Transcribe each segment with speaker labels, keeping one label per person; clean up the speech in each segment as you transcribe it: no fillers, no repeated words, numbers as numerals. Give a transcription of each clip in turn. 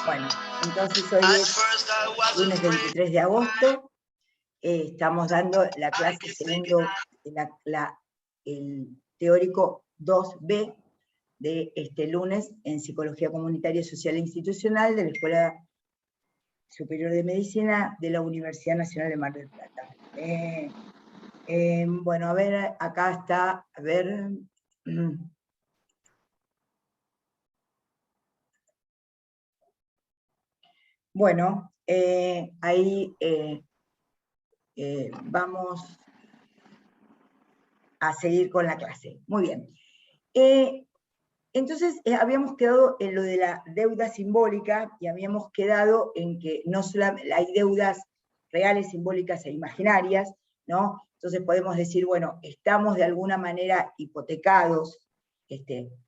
Speaker 1: Bueno, entonces hoy es lunes 23 de agosto, estamos dando la clase segundo, el teórico 2B de este lunes en Psicología Comunitaria, Social e Institucional de la Escuela Superior de Medicina de la Universidad Nacional de Mar del Plata. Bueno, a ver, acá está, a ver... Bueno, ahí vamos a seguir con la clase. Muy bien. Entonces, habíamos quedado en lo de la deuda simbólica y habíamos quedado en que no solamente hay deudas reales, simbólicas e imaginarias, ¿no? Entonces podemos decir, bueno, estamos de alguna manera hipotecados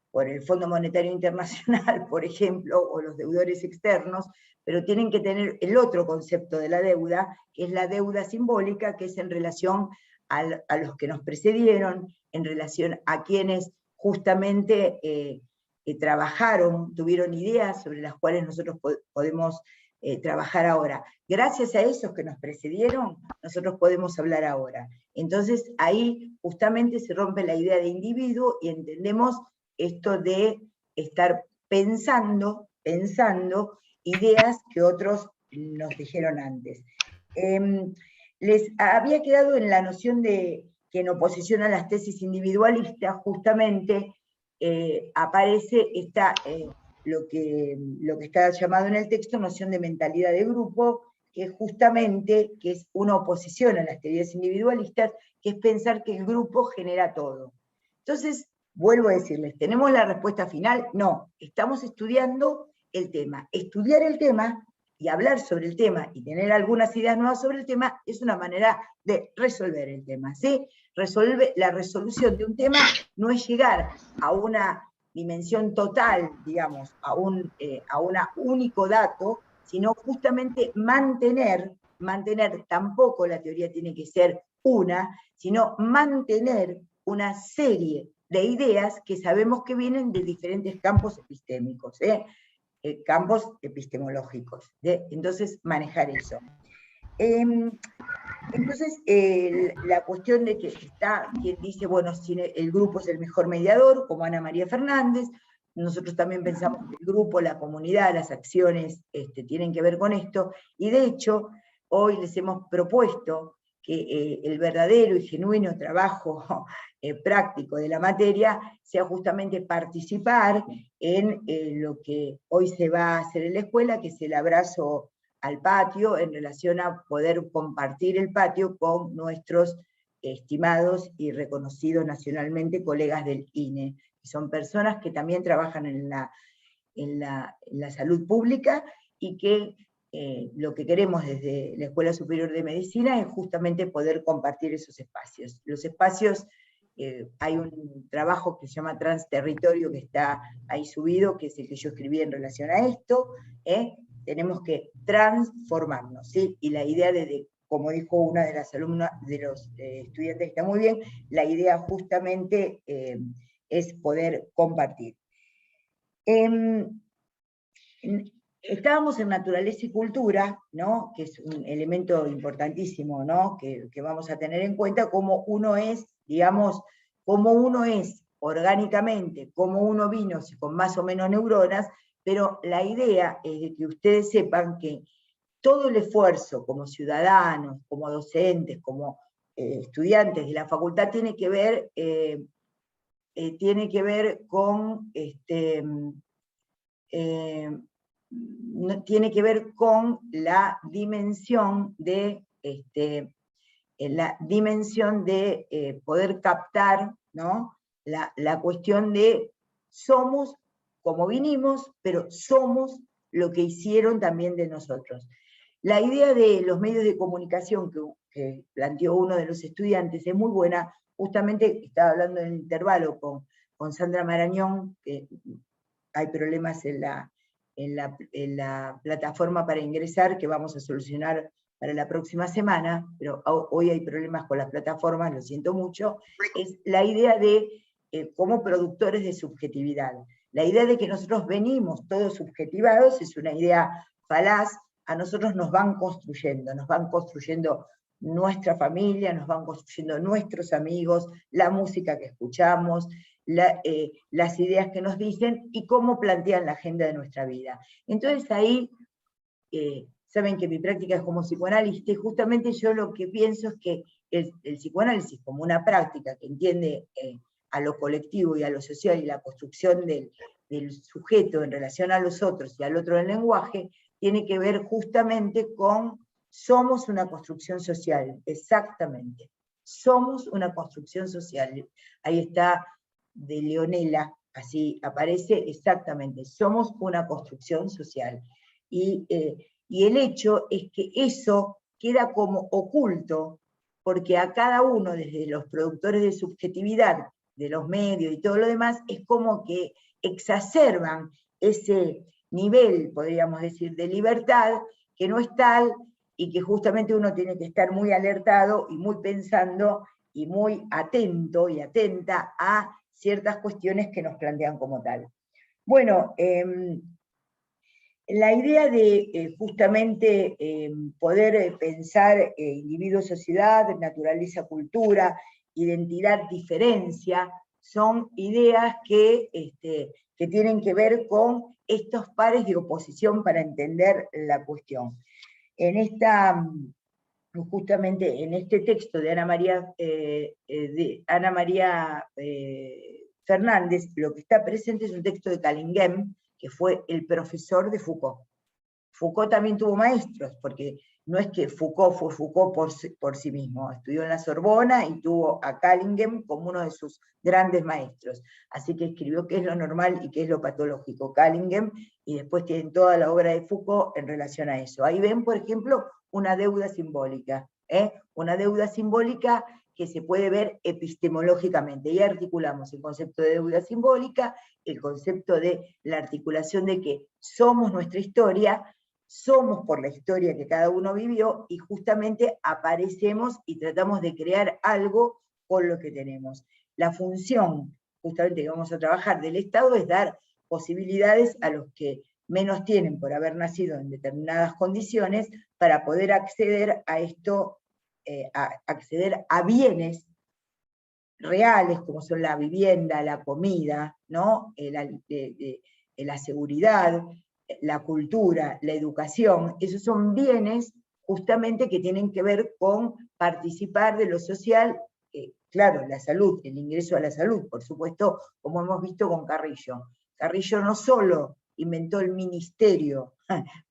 Speaker 1: por el Fondo Monetario Internacional, por ejemplo, o los deudores externos, pero tienen que tener el otro concepto de la deuda, que es la deuda simbólica, que es en relación a los que nos precedieron, en relación a quienes justamente trabajaron, tuvieron ideas sobre las cuales nosotros podemos trabajar ahora. Gracias a esos que nos precedieron, nosotros podemos hablar ahora. Entonces ahí justamente se rompe la idea de individuo y entendemos esto de estar pensando ideas que otros nos dijeron antes. Les había quedado en la noción de que en oposición a las tesis individualistas, justamente aparece lo que está llamado en el texto noción de mentalidad de grupo, que justamente es una oposición a las teorías individualistas, que es pensar que el grupo genera todo. Entonces, vuelvo a decirles, ¿tenemos la respuesta final? No, estamos estudiando el tema. Estudiar el tema y hablar sobre el tema y tener algunas ideas nuevas sobre el tema es una manera de resolver el tema, ¿sí? La resolución de un tema no es llegar a una dimensión total, digamos, a un único dato, sino justamente mantener, tampoco la teoría tiene que ser una, sino mantener una serie de ideas que sabemos que vienen de diferentes campos epistémicos, campos epistemológicos. Entonces, manejar eso. Entonces, la cuestión de que está quien dice, bueno, si el grupo es el mejor mediador, como Ana María Fernández, nosotros también pensamos que el grupo, la comunidad, las acciones tienen que ver con esto, y de hecho, hoy les hemos propuesto que el verdadero y genuino trabajo práctico de la materia sea justamente participar en lo que hoy se va a hacer en la escuela, que es el abrazo al patio, en relación a poder compartir el patio con nuestros estimados y reconocidos nacionalmente colegas del INE, que son personas que también trabajan en la salud pública y que lo que queremos desde la Escuela Superior de Medicina es justamente poder compartir esos espacios. Los espacios, hay un trabajo que se llama Transterritorio que está ahí subido, que es el que yo escribí en relación a esto, tenemos que transformarnos, ¿sí? Y la idea como dijo una de las alumnas, de los estudiantes, está muy bien, la idea justamente es poder compartir. Estábamos en naturaleza y cultura, ¿no? Que es un elemento importantísimo, ¿no? Que vamos a tener en cuenta cómo uno es, digamos, cómo uno es orgánicamente, cómo uno vino con más o menos neuronas, pero la idea es de que ustedes sepan que todo el esfuerzo como ciudadanos, como docentes, como estudiantes de la facultad tiene que ver con tiene que ver con la dimensión de poder captar, ¿no? La cuestión de somos como vinimos, pero somos lo que hicieron también de nosotros. La idea de los medios de comunicación que planteó uno de los estudiantes es muy buena. Justamente estaba hablando en el intervalo con Sandra Marañón, que hay problemas en la plataforma para ingresar que vamos a solucionar para la próxima semana, pero hoy hay problemas con las plataformas, lo siento mucho, es la idea de como productores de subjetividad. La idea de que nosotros venimos todos subjetivados es una idea falaz. A nosotros nos van construyendo nuestra familia, nos van construyendo nuestros amigos, la música que escuchamos, las ideas que nos dicen y cómo plantean la agenda de nuestra vida. Entonces ahí, saben que mi práctica es como psicoanalista, y justamente yo lo que pienso es que el psicoanálisis como una práctica que entiende a lo colectivo y a lo social y la construcción del sujeto en relación a los otros y al otro del lenguaje, tiene que ver justamente con somos una construcción social, exactamente. Somos una construcción social. Ahí está de Leonela, así aparece exactamente. Somos una construcción social. Y el hecho es que eso queda como oculto, porque a cada uno, desde los productores de subjetividad, de los medios y todo lo demás, es como que exacerban ese nivel, podríamos decir, de libertad, que no es tal, y que justamente uno tiene que estar muy alertado y muy pensando y muy atento y atenta a ciertas cuestiones que nos plantean como tal. Bueno, la idea de justamente poder pensar individuo, sociedad, naturaleza, cultura, identidad, diferencia, son ideas que tienen que ver con estos pares de oposición para entender la cuestión. Justamente en este texto de Ana María Fernández, lo que está presente es un texto de Callinghem, que fue el profesor de Foucault. Foucault también tuvo maestros, porque no es que Foucault fue Foucault por sí mismo, estudió en la Sorbona y tuvo a Callinghem como uno de sus grandes maestros, así que escribió qué es lo normal y qué es lo patológico, Callinghem, y después tienen toda la obra de Foucault en relación a eso. Ahí ven, por ejemplo, una deuda simbólica, una deuda simbólica que se puede ver epistemológicamente, y articulamos el concepto de deuda simbólica, el concepto de la articulación de que somos nuestra historia, somos por la historia que cada uno vivió, y justamente aparecemos y tratamos de crear algo con lo que tenemos. La función, justamente que vamos a trabajar del Estado, es dar posibilidades a los que menos tienen por haber nacido en determinadas condiciones, para poder acceder a esto, acceder a bienes reales, como son la vivienda, la comida, ¿no? La seguridad, la cultura, la educación. Esos son bienes justamente que tienen que ver con participar de lo social, claro, la salud, el ingreso a la salud, por supuesto, como hemos visto con Carrillo. Carrillo no solo inventó el ministerio,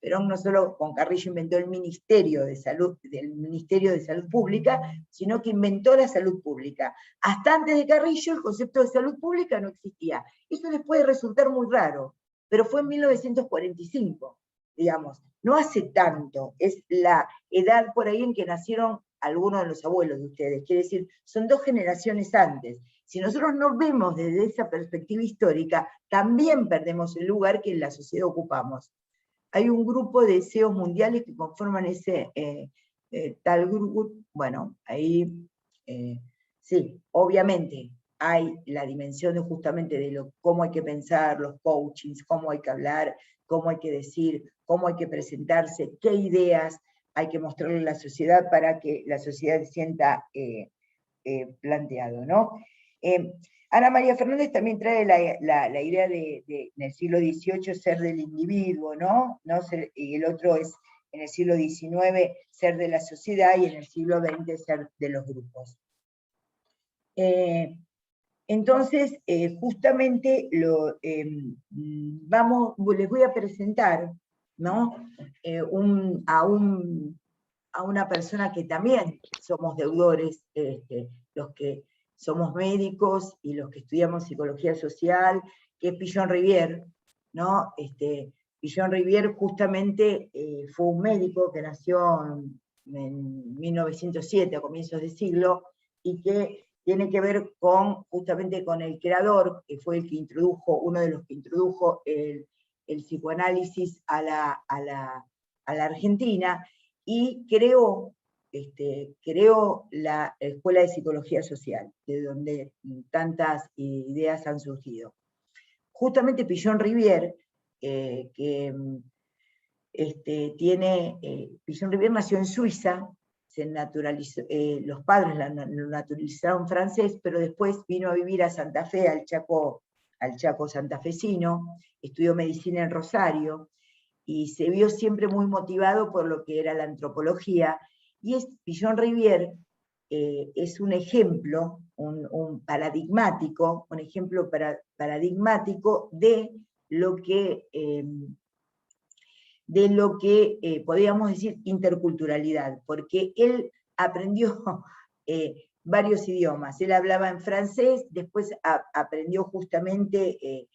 Speaker 1: Perón no solo con Carrillo inventó el Ministerio de Salud, del Ministerio de Salud Pública, sino que inventó la salud pública. Hasta antes de Carrillo el concepto de salud pública no existía. Eso les puede resultar muy raro, pero fue en 1945, digamos, no hace tanto, es la edad por ahí en que nacieron algunos de los abuelos de ustedes, quiere decir, son 2 generaciones antes. Si nosotros nos vemos desde esa perspectiva histórica, también perdemos el lugar que en la sociedad ocupamos. Hay un grupo de deseos mundiales que conforman ese tal grupo, bueno, ahí sí, obviamente hay la dimensión justamente de cómo hay que pensar, los coachings, cómo hay que hablar, cómo hay que decir, cómo hay que presentarse, qué ideas hay que mostrarle a la sociedad para que la sociedad se sienta planteado, ¿no? Ana María Fernández también trae la idea de en el siglo XVIII ser del individuo, ¿no? Y el otro es en el siglo XIX ser de la sociedad, y en el siglo XX ser de los grupos. Entonces, justamente les voy a presentar, ¿no? A una persona que también somos deudores, los que somos médicos y los que estudiamos psicología social, que es Pillon Rivière, ¿no? Pillon Rivière justamente fue un médico que nació en 1907, a comienzos de siglo, y que tiene que ver justamente con el creador, que fue el que introdujo, uno de los que introdujo el psicoanálisis a la Argentina, y creó la Escuela de Psicología Social, de donde tantas ideas han surgido. justamente Pillon Rivière, Pillon Rivière nació en Suiza, se naturalizó, los padres lo naturalizaron francés, pero después vino a vivir a Santa Fe, al Chaco santafesino, estudió medicina en Rosario, y se vio siempre muy motivado por lo que era la antropología, y Pillon Rivière es un ejemplo, un ejemplo paradigmático de lo que podríamos decir interculturalidad, porque él aprendió varios idiomas. Él hablaba en francés, después aprendió justamente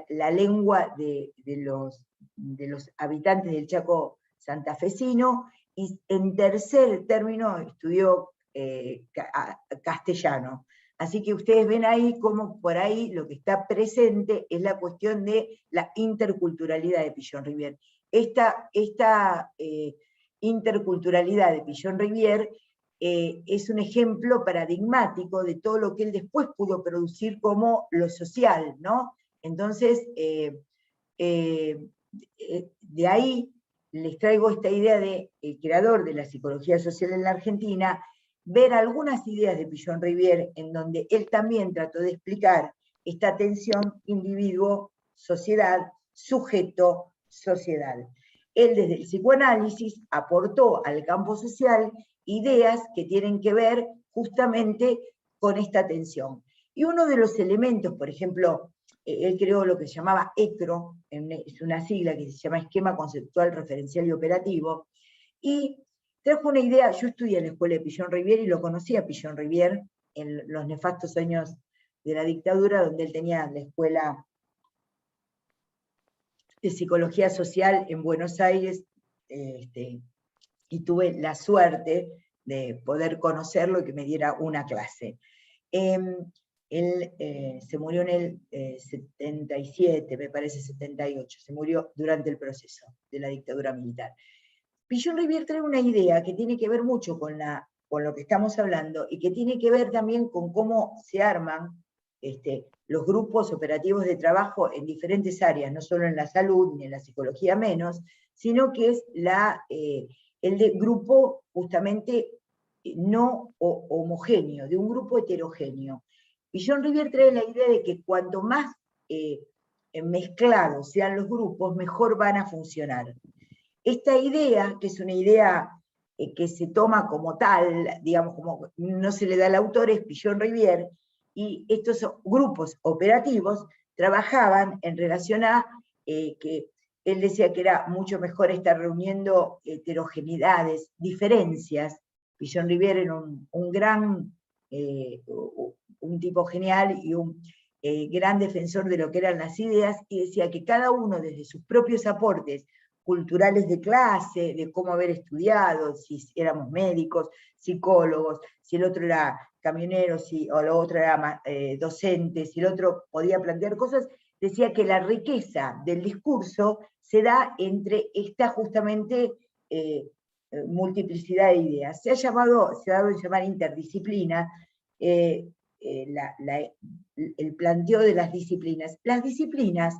Speaker 1: la lengua de los habitantes del Chaco santafesino, y en tercer término estudió castellano. Así que ustedes ven ahí cómo por ahí lo que está presente es la cuestión de la interculturalidad de Pillon Rivière. Esta interculturalidad de Pillon Rivière es un ejemplo paradigmático de todo lo que él después pudo producir como lo social, ¿no? Entonces, de ahí les traigo esta idea del creador de la psicología social en la Argentina, ver algunas ideas de Pillon Rivière en donde él también trató de explicar esta tensión individuo-sociedad, sujeto-sociedad. Él desde el psicoanálisis aportó al campo social ideas que tienen que ver justamente con esta tensión. Y uno de los elementos, por ejemplo, él creó lo que se llamaba ECRO, es una sigla que se llama Esquema Conceptual, Referencial y Operativo, y trajo una idea. Yo estudié en la escuela de Pillon Rivière y lo conocí a Pillon Rivière en los nefastos años de la dictadura, donde él tenía la escuela de psicología social en Buenos Aires, y tuve la suerte de poder conocerlo y que me diera una clase. Él se murió en el 77, me parece 78, se murió durante el proceso de la dictadura militar. Pillon Rivière trae una idea que tiene que ver mucho con lo que estamos hablando, y que tiene que ver también con cómo se arman los grupos operativos de trabajo en diferentes áreas, no solo en la salud ni en la psicología menos, sino que es el de grupo justamente no homogéneo, de un grupo heterogéneo. Pillon Rivière trae la idea de que cuanto más mezclados sean los grupos, mejor van a funcionar. Esta idea, que es una idea que se toma como tal, digamos, como no se le da al autor, es Pillon Rivière, y estos grupos operativos trabajaban en relación a que él decía que era mucho mejor estar reuniendo heterogeneidades, diferencias. Pillon Rivière era un tipo genial y un gran defensor de lo que eran las ideas, y decía que cada uno desde sus propios aportes culturales de clase, de cómo haber estudiado, si éramos médicos, psicólogos, si el otro era camionero, o el otro era docente, si el otro podía plantear cosas, decía que la riqueza del discurso se da entre esta justamente multiplicidad de ideas. Se ha dado a llamar interdisciplina el planteo de las disciplinas. Las disciplinas,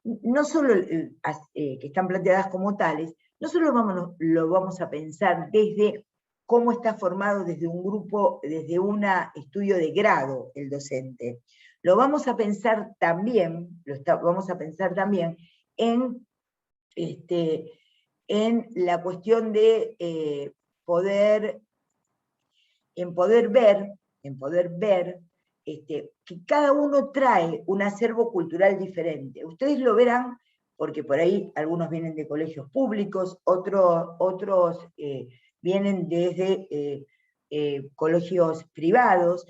Speaker 1: no solo que están planteadas como tales, no solo lo vamos a pensar desde cómo está formado desde un grupo, desde un estudio de grado el docente. Lo vamos a pensar también, en la cuestión de poder ver que cada uno trae un acervo cultural diferente. Ustedes lo verán, porque por ahí algunos vienen de colegios públicos, otros vienen desde colegios privados,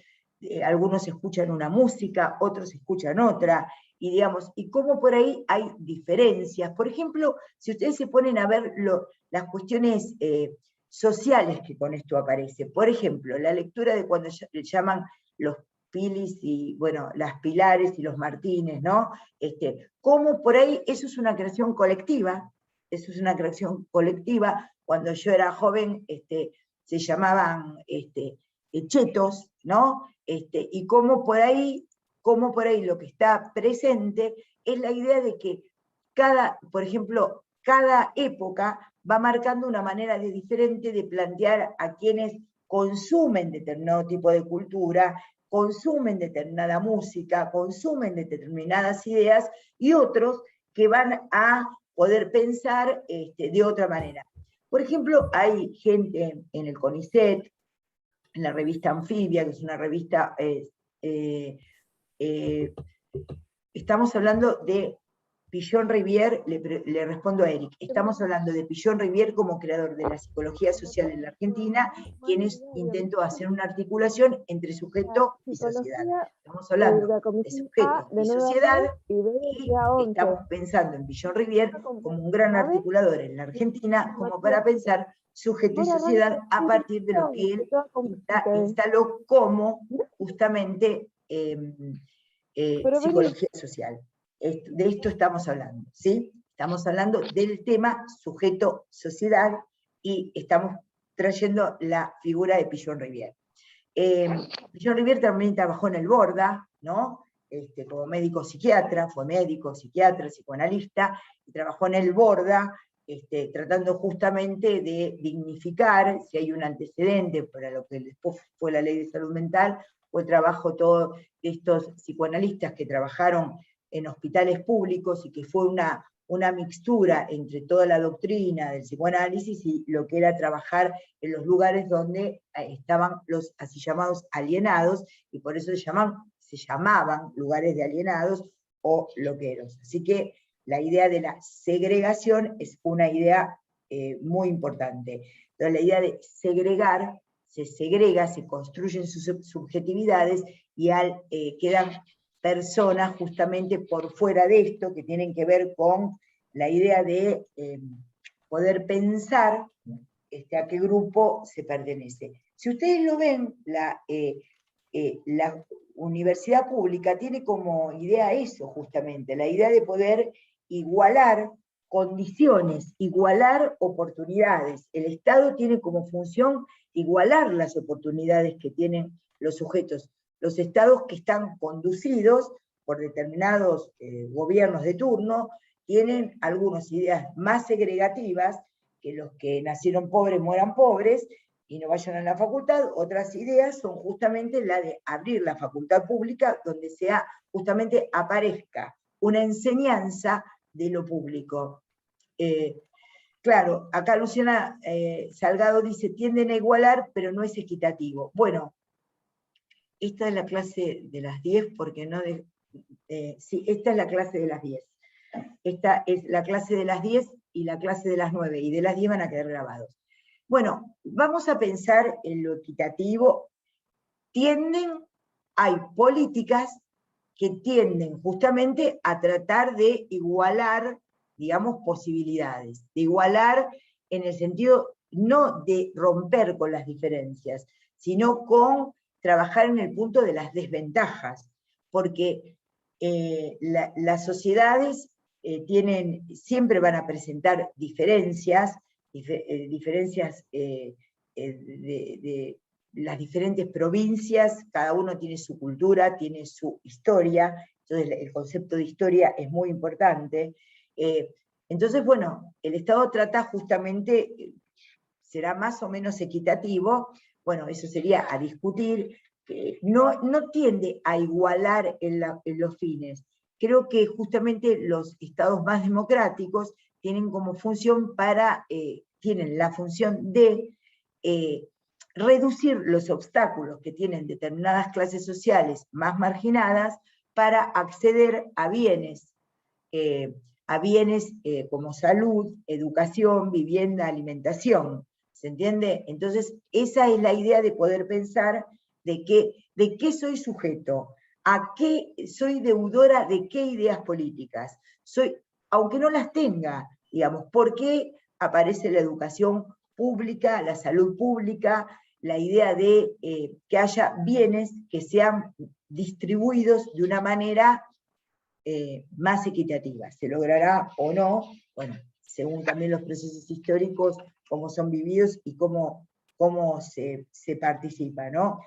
Speaker 1: algunos escuchan una música, otros escuchan otra, y cómo por ahí hay diferencias. Por ejemplo, si ustedes se ponen a ver las cuestiones sociales que con esto aparece, por ejemplo, la lectura de cuando llaman los Pilis y, bueno, las Pilares y los Martínez, ¿no? Cómo por ahí eso es una creación colectiva, cuando yo era joven se llamaban chetos, ¿no? Y cómo por ahí como por ahí lo que está presente es la idea de que por ejemplo, cada época va marcando una manera diferente de plantear a quienes consumen determinado tipo de cultura, consumen determinada música, consumen determinadas ideas, y otros que van a poder pensar de otra manera. Por ejemplo, hay gente en el CONICET, en la revista Anfibia, que es una revista, estamos hablando de Pillon Rivière, le respondo a Eric, estamos hablando de Pillon Rivière como creador de la psicología social en la Argentina, quienes intentó hacer una articulación entre sujeto y sociedad. Estamos hablando de sujeto y sociedad, y estamos pensando en Pillon Rivière como un gran articulador en la Argentina, como para pensar sujeto y sociedad a partir de lo que él instaló como justamente psicología social. De esto estamos hablando, ¿sí? Estamos hablando del tema sujeto-sociedad y estamos trayendo la figura de Pillon Rivière. Pillon Rivière también trabajó en el Borda, ¿no? Como médico psiquiatra, fue médico, psiquiatra, psicoanalista, y trabajó en el Borda, tratando justamente de dignificar, si hay un antecedente para lo que después fue la ley de salud mental, o el trabajo todo de estos psicoanalistas que trabajaron en hospitales públicos y que fue una mixtura entre toda la doctrina del psicoanálisis y lo que era trabajar en los lugares donde estaban los así llamados alienados, y por eso se llamaban lugares de alienados o loqueros. Así que la idea de la segregación es una idea muy importante. Entonces, la idea de segregar, se segrega, se construyen sus subjetividades y quedan personas justamente por fuera de esto, que tienen que ver con la idea de poder pensar a qué grupo se pertenece. Si ustedes lo ven, la universidad pública tiene como idea eso justamente, la idea de poder igualar condiciones, igualar oportunidades. El Estado tiene como función igualar las oportunidades que tienen los sujetos. Los estados que están conducidos por determinados gobiernos de turno tienen algunas ideas más segregativas, que los que nacieron pobres mueran pobres y no vayan a la facultad. Otras ideas son justamente la de abrir la facultad pública donde justamente aparezca una enseñanza de lo público. Claro, acá Luciana Salgado dice, tienden a igualar, pero no es equitativo. Bueno, esta es la clase de las 10, porque no sí, esta es la clase de las 10. Esta es la clase de las 10 y la clase de las 9, y de las 10 van a quedar grabados. Bueno, vamos a pensar en lo equitativo. Hay políticas que tienden justamente a tratar de igualar, digamos, posibilidades, de igualar en el sentido no de romper con las diferencias, sino con trabajar en el punto de las desventajas, porque las sociedades siempre van a presentar diferencias de las diferentes provincias, cada uno tiene su cultura, tiene su historia, entonces el concepto de historia es muy importante. Entonces, bueno, el Estado trata justamente, será más o menos equitativo, bueno, eso sería a discutir, no tiende a igualar en los fines. Creo que justamente los estados más democráticos tienen como función tienen la función de reducir los obstáculos que tienen determinadas clases sociales más marginadas para acceder a bienes como salud, educación, vivienda, alimentación. ¿Se entiende? Entonces, esa es la idea de poder pensar de qué soy sujeto, a qué soy deudora de qué ideas políticas. Aunque no las tenga, digamos, ¿por qué aparece la educación pública, la salud pública, la idea de que haya bienes que sean distribuidos de una manera más equitativa? ¿Se logrará o no? Bueno, según también los procesos históricos, cómo son vividos y cómo se participa, ¿no?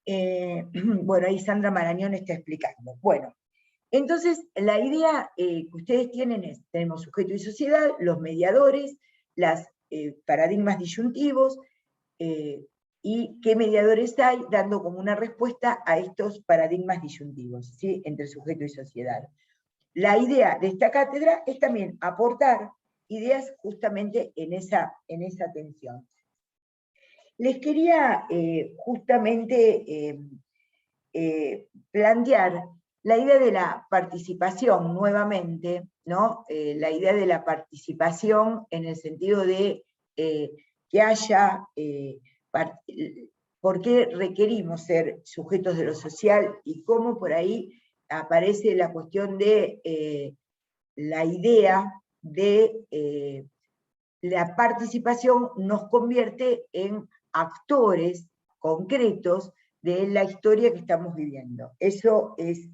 Speaker 1: Bueno, ahí Sandra Marañón está explicando. Bueno, entonces la idea que ustedes tienen es, tenemos sujeto y sociedad, los mediadores, los paradigmas disyuntivos, y qué mediadores hay, dando como una respuesta a estos paradigmas disyuntivos, ¿sí? Entre sujeto y sociedad. La idea de esta cátedra es también aportar ideas justamente en esa tensión. Les quería justamente plantear la idea de la participación nuevamente, ¿no? La idea de la participación en el sentido de que haya, por qué requerimos ser sujetos de lo social y cómo por ahí aparece la cuestión de la idea de la participación nos convierte en actores concretos de la historia que estamos viviendo. Eso es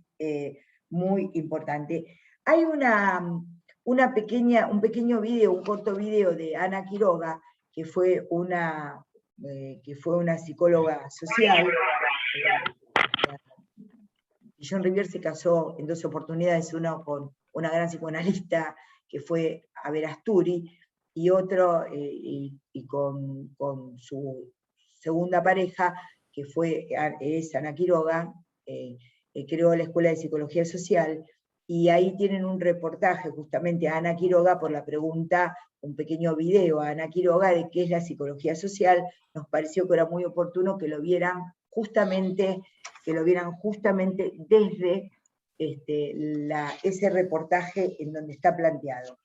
Speaker 1: muy importante. Hay un pequeño video, un corto video de Ana Quiroga, que fue una psicóloga social. John Rivier se casó en 2 oportunidades, una con una gran psicoanalista que fue Abel Asturi, y otro con su segunda pareja, que es Ana Quiroga, creó la Escuela de Psicología Social, y ahí tienen un reportaje justamente a Ana Quiroga por la pregunta, un pequeño video a Ana Quiroga de qué es la psicología social. Nos pareció que era muy oportuno que lo vieran justamente desde ese reportaje en donde está planteado.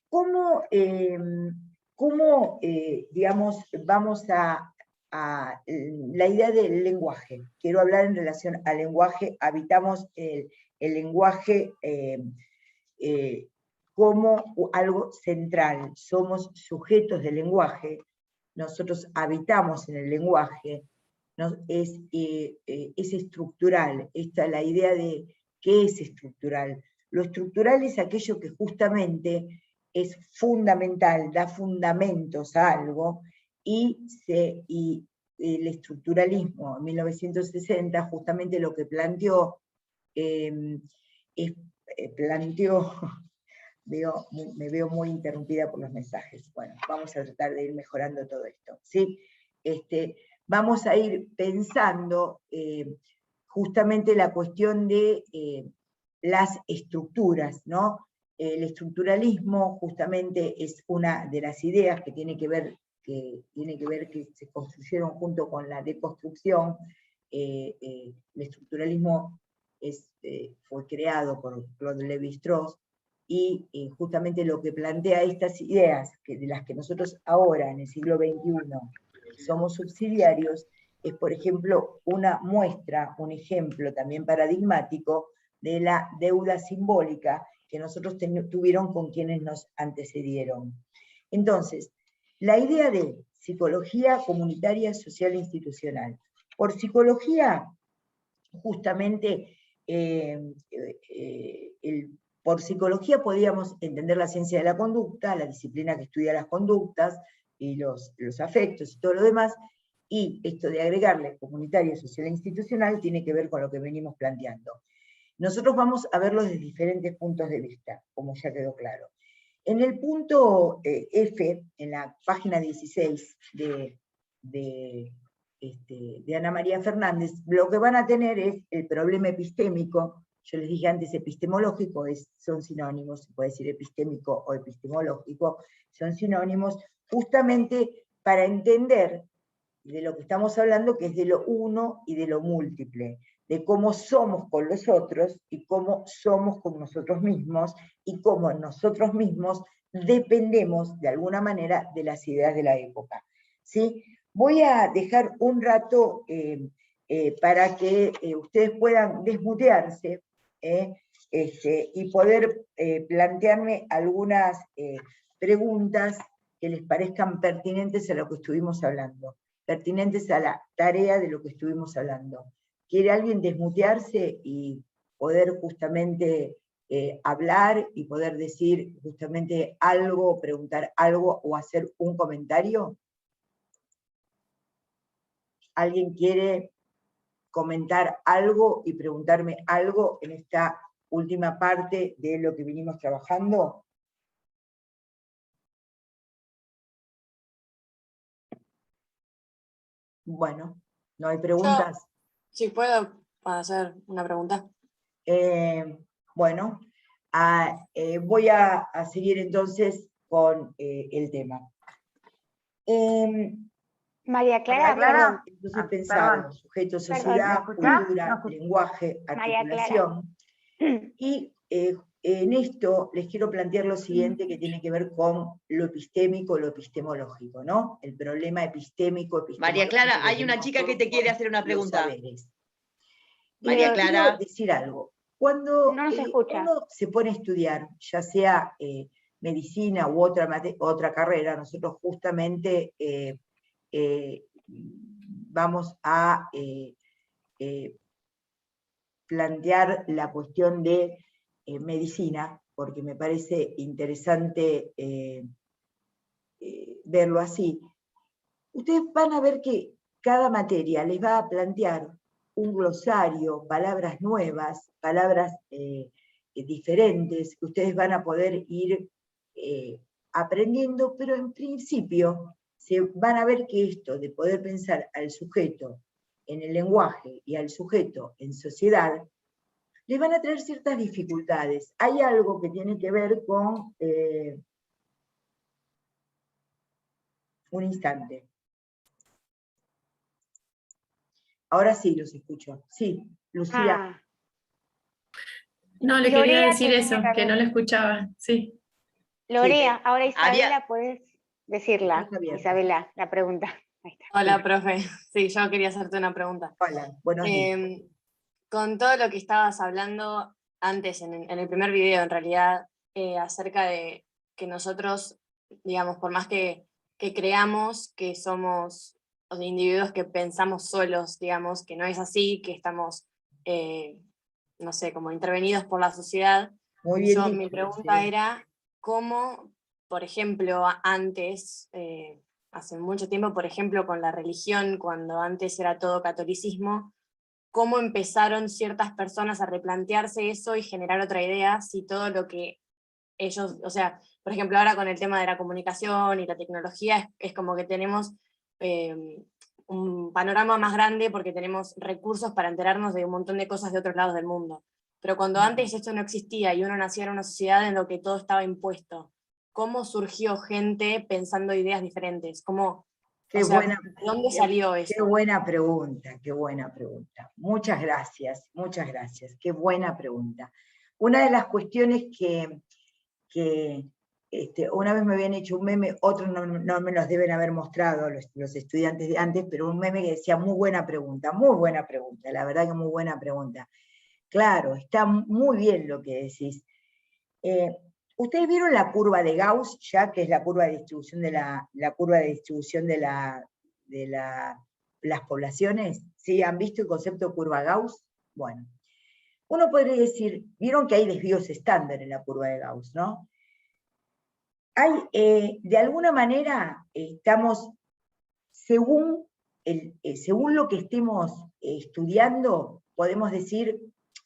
Speaker 1: ¿Cómo digamos, vamos a la idea del lenguaje? Quiero hablar en relación al lenguaje. Habitamos el lenguaje como algo central. Somos sujetos del lenguaje. Nosotros habitamos en el lenguaje. Es estructural. Esta es la idea de qué es estructural. Lo estructural es aquello que justamente es fundamental, da fundamentos a algo, y el estructuralismo en 1960 justamente lo que planteó, me veo muy interrumpida por los mensajes. Bueno, vamos a tratar de ir mejorando todo esto, ¿sí? Vamos a ir pensando justamente la cuestión de las estructuras, ¿no? El estructuralismo justamente es una de las ideas que tiene que ver que se construyeron junto con la deconstrucción. El estructuralismo fue creado por Claude Lévi-Strauss, y justamente lo que plantea estas ideas, de las que nosotros ahora, en el siglo XXI, somos subsidiarios, es, por ejemplo, una muestra, un ejemplo también paradigmático de la deuda simbólica que nosotros tuvieron con quienes nos antecedieron. Entonces, la idea de psicología comunitaria, social e institucional. Por psicología, justamente, por psicología podríamos entender la ciencia de la conducta, la disciplina que estudia las conductas y los afectos y todo lo demás, y esto de agregarle comunitaria, social e institucional tiene que ver con lo que venimos planteando. Nosotros vamos a verlo desde diferentes puntos de vista, como ya quedó claro. En el punto F, en la página 16 de Ana María Fernández, lo que van a tener es el problema epistémico. Yo les dije antes epistemológico, son sinónimos, se puede decir epistémico o epistemológico, son sinónimos, justamente para entender de lo que estamos hablando, que es de lo uno y de lo múltiple, de cómo somos con los otros y cómo somos con nosotros mismos, y cómo nosotros mismos dependemos de alguna manera de las ideas de la época, ¿sí? Voy a dejar un rato para que ustedes puedan desmutearse y poder plantearme algunas preguntas que les parezcan pertinentes a lo que estuvimos hablando, pertinentes a la tarea de lo que estuvimos hablando. ¿Quiere alguien desmutearse y poder justamente hablar y poder decir justamente algo, preguntar algo o hacer un comentario? ¿Alguien quiere comentar algo y preguntarme algo en esta última parte de lo que vinimos trabajando? Bueno, ¿no hay preguntas?
Speaker 2: Yo, si puedo hacer una pregunta.
Speaker 1: Bueno, voy a seguir entonces con el tema.
Speaker 3: María Clara, perdón.
Speaker 1: Entonces pensaba, sujeto, sociedad, cultura, lenguaje, articulación. Y en esto les quiero plantear lo siguiente que tiene que ver con lo epistémico, lo epistemológico, ¿no? El problema epistémico, epistemológico.
Speaker 4: María Clara, hay una chica que te quiere hacer una pregunta.
Speaker 1: María Clara, quiero decir algo. Cuando
Speaker 3: no se escucha.
Speaker 1: uno se pone a estudiar, ya sea medicina u otra carrera, nosotros justamente vamos a plantear la cuestión de medicina, porque me parece interesante verlo así. Ustedes van a ver que cada materia les va a plantear un glosario, palabras nuevas, palabras diferentes, que ustedes van a poder ir aprendiendo, pero en principio se van a ver que esto de poder pensar al sujeto en el lenguaje y al sujeto en sociedad, les van a traer ciertas dificultades. Hay algo que tiene que ver con... un instante. Ahora sí los escucho. Sí, Lucía.
Speaker 5: No, le quería decir eso, que no lo escuchaba. Sí.
Speaker 3: Lorea, ahora Isabela, puedes decirla. Isabela, la pregunta.
Speaker 2: Ahí está. Hola, profe. Sí, yo quería hacerte una pregunta.
Speaker 1: Hola, buenos días.
Speaker 2: Con todo lo que estabas hablando antes, en el primer video, en realidad, acerca de que nosotros, digamos, por más que creamos que somos individuos que pensamos solos, digamos, que no es así, que estamos, no sé, como intervenidos por la sociedad.
Speaker 1: Muy bien dicho,
Speaker 2: mi pregunta era, ¿cómo, por ejemplo, antes, hace mucho tiempo, por ejemplo, con la religión, cuando antes era todo catolicismo, cómo empezaron ciertas personas a replantearse eso y generar otra idea, si todo lo que ellos, o sea, por ejemplo, ahora con el tema de la comunicación y la tecnología, es como que tenemos un panorama más grande porque tenemos recursos para enterarnos de un montón de cosas de otros lados del mundo. Pero cuando antes esto no existía y uno nacía en una sociedad en la que todo estaba impuesto, ¿cómo surgió gente pensando ideas diferentes? ¿Cómo,
Speaker 1: ¿De
Speaker 2: dónde salió eso?
Speaker 1: Qué buena pregunta, qué buena pregunta. Muchas gracias, qué buena pregunta. Una de las cuestiones que una vez me habían hecho un meme, otros no me los deben haber mostrado los estudiantes de antes, pero un meme que decía muy buena pregunta, la verdad que muy buena pregunta. Claro, está muy bien lo que decís. ¿Ustedes vieron la curva de Gauss, ya que es la curva de distribución de las poblaciones? ¿Sí? ¿Han visto el concepto de curva Gauss? Bueno, uno podría decir, vieron que hay desvíos estándar en la curva de Gauss, ¿no? De alguna manera, estamos, según lo que estemos estudiando, podemos decir,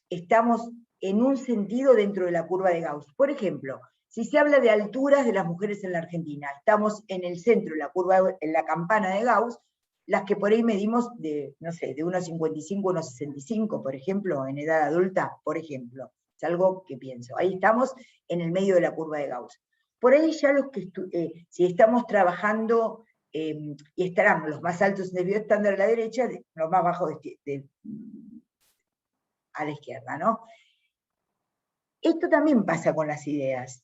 Speaker 1: estamos en un sentido dentro de la curva de Gauss. Por ejemplo, si se habla de alturas de las mujeres en la Argentina, estamos en el centro de la curva, en la campana de Gauss, las que por ahí medimos de, no sé, de 1,55 a 1,65, por ejemplo, en edad adulta, por ejemplo. Es algo que pienso. Ahí estamos en el medio de la curva de Gauss. Por ahí ya los que, si estamos trabajando, y estarán los más altos en el desvío estándar a la derecha, los más bajos a la izquierda, ¿no? Esto también pasa con las ideas.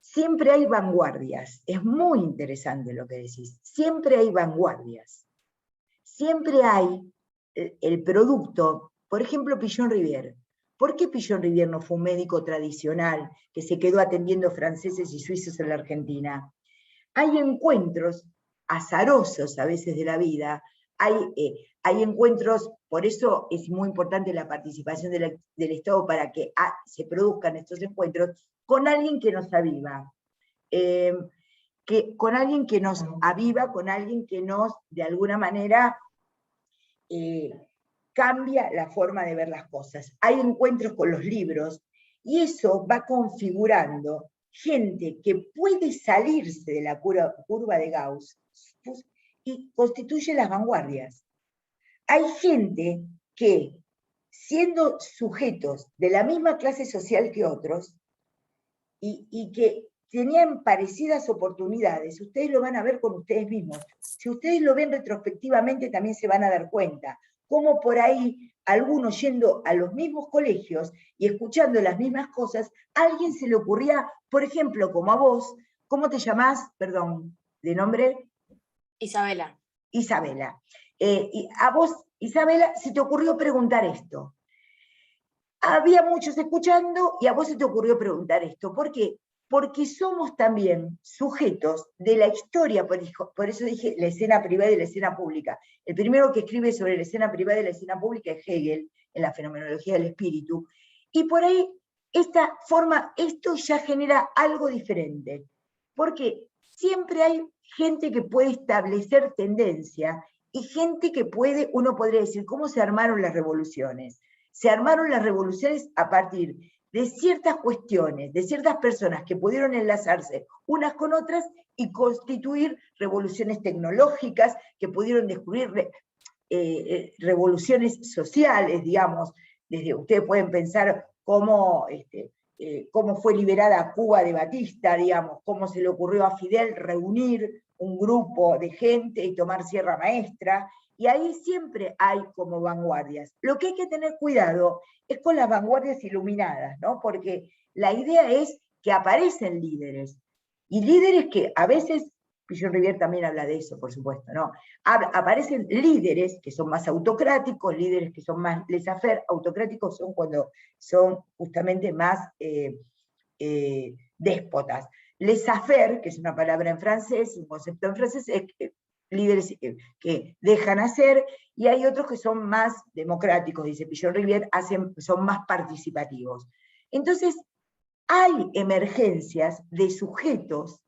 Speaker 1: Siempre hay vanguardias, es muy interesante lo que decís, siempre hay vanguardias, siempre hay el producto, por ejemplo, Pillon Rivière. ¿Por qué Pillon Rivière no fue un médico tradicional que se quedó atendiendo franceses y suizos en la Argentina? Hay encuentros azarosos a veces de la vida, hay encuentros, por eso es muy importante la participación del Estado para que se produzcan estos encuentros con alguien que nos aviva, con alguien que nos aviva, con alguien que nos, de alguna manera, cambia la forma de ver las cosas. Hay encuentros con los libros, y eso va configurando gente que puede salirse de la curva de Gauss y constituye las vanguardias. Hay gente que, siendo sujetos de la misma clase social que otros, y que tenían parecidas oportunidades, ustedes lo van a ver con ustedes mismos. Si ustedes lo ven retrospectivamente, también se van a dar cuenta cómo por ahí, algunos yendo a los mismos colegios y escuchando las mismas cosas, a alguien se le ocurría, por ejemplo, como a vos, ¿cómo te llamás? Perdón, ¿de nombre?
Speaker 2: Isabela.
Speaker 1: Isabela. Y a vos, Isabela, se te ocurrió preguntar esto. Había muchos escuchando y a vos se te ocurrió preguntar esto. ¿Por qué? Porque somos también sujetos de la historia, por eso dije la escena privada y la escena pública. El primero que escribe sobre la escena privada y la escena pública es Hegel, en la fenomenología del espíritu, y por ahí esto ya genera algo diferente, porque siempre hay gente que puede establecer tendencia, y gente que uno podría decir, ¿cómo se armaron las revoluciones? Se armaron las revoluciones a partir de ciertas cuestiones, de ciertas personas que pudieron enlazarse unas con otras y constituir revoluciones tecnológicas, que pudieron descubrir revoluciones sociales, digamos. Desde ustedes pueden pensar cómo fue liberada Cuba de Batista, digamos, cómo se le ocurrió a Fidel reunir un grupo de gente y tomar Sierra Maestra, y ahí siempre hay como vanguardias. Lo que hay que tener cuidado es con las vanguardias iluminadas, ¿no? Porque la idea es que aparecen líderes, y líderes que a veces, Pichon Rivière también habla de eso, por supuesto, ¿no? Aparecen líderes que son más autocráticos, líderes que son más laissez-faire. Autocráticos son cuando son justamente más déspotas. Laissez-faire, que es una palabra en francés, un concepto en francés, es líderes que dejan hacer, y hay otros que son más democráticos, dice Pichon Rivière, son más participativos. Entonces, hay emergencias de sujetos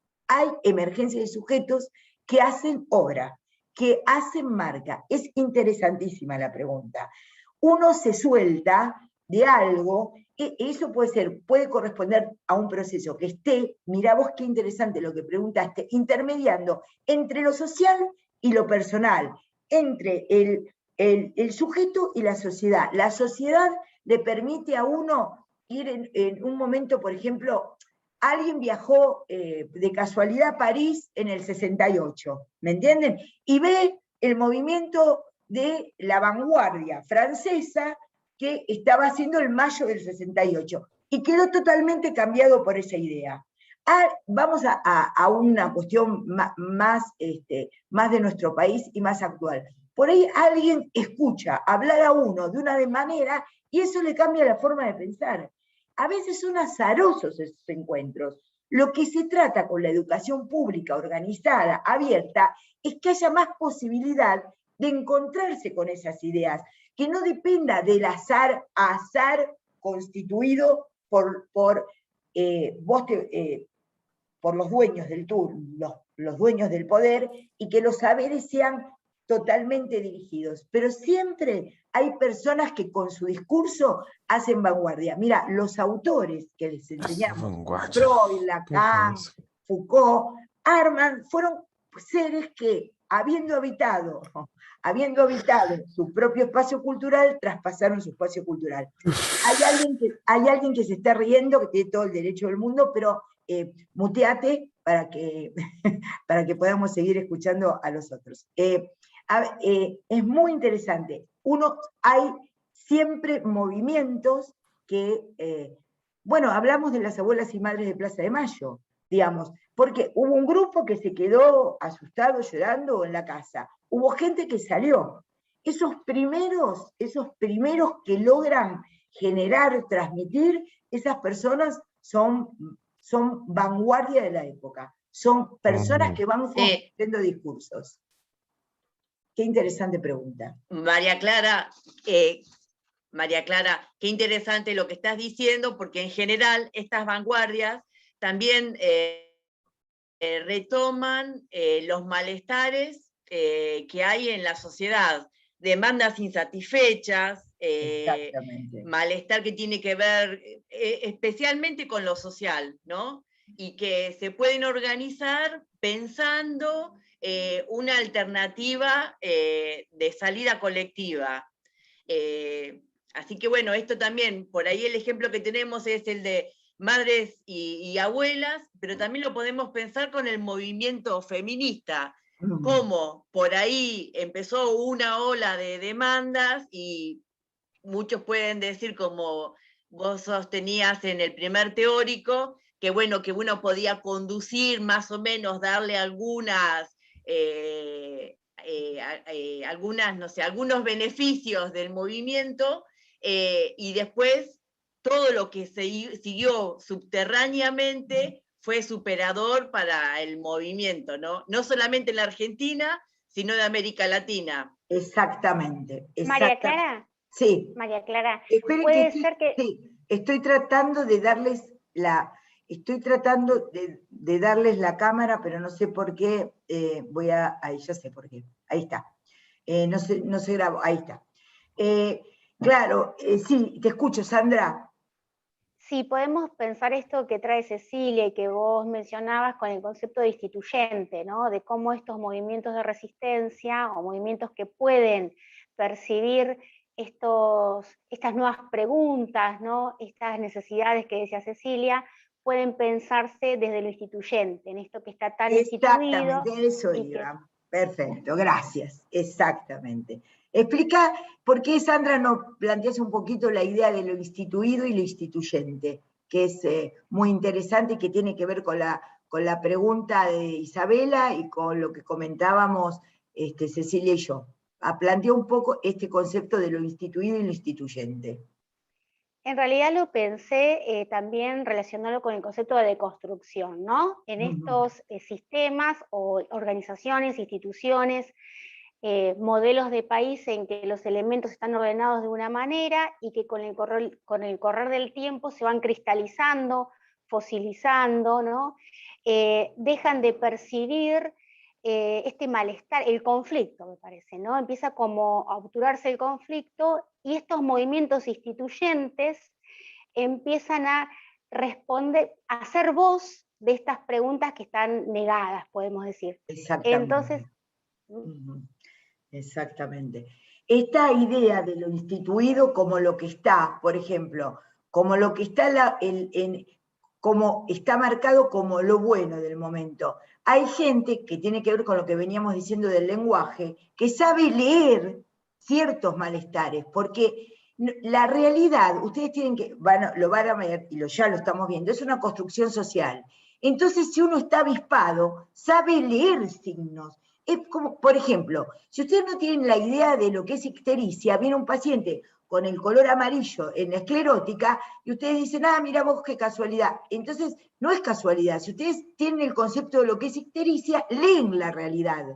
Speaker 1: que hacen obra, que hacen marca. Es interesantísima la pregunta. Uno se suelta de algo, eso puede corresponder a un proceso que esté, mirá vos qué interesante lo que preguntaste, intermediando entre lo social y lo personal, entre el sujeto y la sociedad. La sociedad le permite a uno ir en un momento, por ejemplo, alguien viajó de casualidad a París en el 68, ¿me entienden? Y ve el movimiento de la vanguardia francesa que estaba haciendo el mayo del 68, y quedó totalmente cambiado por esa idea. Vamos a una cuestión más de nuestro país y más actual. Por ahí alguien escucha hablar a uno de una manera y eso le cambia la forma de pensar. A veces son azarosos esos encuentros. Lo que se trata con la educación pública organizada, abierta, es que haya más posibilidad de encontrarse con esas ideas, que no dependa del azar constituido por los dueños del turno, los dueños del poder, y que los saberes sean totalmente dirigidos. Pero siempre hay personas que con su discurso hacen vanguardia. Mira, los autores que les enseñamos, Freud, Lacan, Foucault, fueron seres que, habiendo habitado su propio espacio cultural, traspasaron su espacio cultural. Hay alguien que se está riendo, que tiene todo el derecho del mundo, pero muteate para que podamos seguir escuchando a los otros. Es muy interesante. Hay siempre movimientos que, hablamos de las abuelas y madres de Plaza de Mayo, digamos, porque hubo un grupo que se quedó asustado, llorando en la casa. Hubo gente que salió. Esos primeros que logran generar, transmitir, esas personas son vanguardia de la época. Son personas que van construyendo discursos. Qué interesante pregunta.
Speaker 4: María Clara, qué interesante lo que estás diciendo, porque en general estas vanguardias también retoman los malestares que hay en la sociedad, demandas insatisfechas, malestar que tiene que ver especialmente con lo social, ¿no? Y que se pueden organizar pensando una alternativa de salida colectiva. Así que bueno, esto también, por ahí el ejemplo que tenemos es el de madres y abuelas, pero también lo podemos pensar con el movimiento feminista, cómo por ahí empezó una ola de demandas y muchos pueden decir, como vos sostenías en el primer teórico, que bueno, que uno podía conducir más o menos, darle algunas, no sé, algunos beneficios del movimiento, y después todo lo que siguió subterráneamente fue superador para el movimiento, ¿no? No solamente en la Argentina, sino de América Latina.
Speaker 1: Exactamente.
Speaker 3: María Clara.
Speaker 1: Sí.
Speaker 3: María Clara.
Speaker 1: Esperen
Speaker 3: puede
Speaker 1: que
Speaker 3: ser que...
Speaker 1: Sí, estoy tratando de darles darles la cámara, pero no sé por qué, ahí ya sé por qué, ahí está. No se grabó, ahí está. Claro, sí, te escucho, Sandra.
Speaker 3: Sí, podemos pensar esto que trae Cecilia y que vos mencionabas con el concepto de instituyente, ¿no? De cómo estos movimientos de resistencia o movimientos que pueden percibir estas nuevas preguntas, ¿no? Estas necesidades que decía Cecilia, pueden pensarse desde lo instituyente, en esto que está tan instituido.
Speaker 1: Exactamente, eso iba. Perfecto, gracias, exactamente. Explica por qué, Sandra, nos planteas un poquito la idea de lo instituido y lo instituyente, que es muy interesante y que tiene que ver con la pregunta de Isabela y con lo que comentábamos Cecilia y yo. Plantea un poco este concepto de lo instituido y lo instituyente.
Speaker 3: En realidad lo pensé también relacionado con el concepto de deconstrucción, ¿no? En estos sistemas o organizaciones, instituciones, modelos de país en que los elementos están ordenados de una manera y que con el correr del tiempo se van cristalizando, fosilizando, ¿no? Dejan de percibir este malestar, el conflicto, me parece, ¿no? Empieza como a obturarse el conflicto y estos movimientos instituyentes empiezan a responder, a ser voz de estas preguntas que están negadas, podemos decir.
Speaker 1: Exactamente.
Speaker 3: Entonces,
Speaker 1: exactamente. Esta idea de lo instituido como lo que está, por ejemplo, como lo que está como está marcado como lo bueno del momento. Hay gente que tiene que ver con lo que veníamos diciendo del lenguaje, que sabe leer ciertos malestares, porque la realidad, ustedes tienen que, lo van a ver, y ya lo estamos viendo, es una construcción social. Entonces, si uno está avispado, sabe leer signos. Es como, por ejemplo, si ustedes no tienen la idea de lo que es ictericia, viene un paciente con el color amarillo en la esclerótica, y ustedes dicen, mira vos qué casualidad. Entonces, no es casualidad. Si ustedes tienen el concepto de lo que es ictericia, leen la realidad.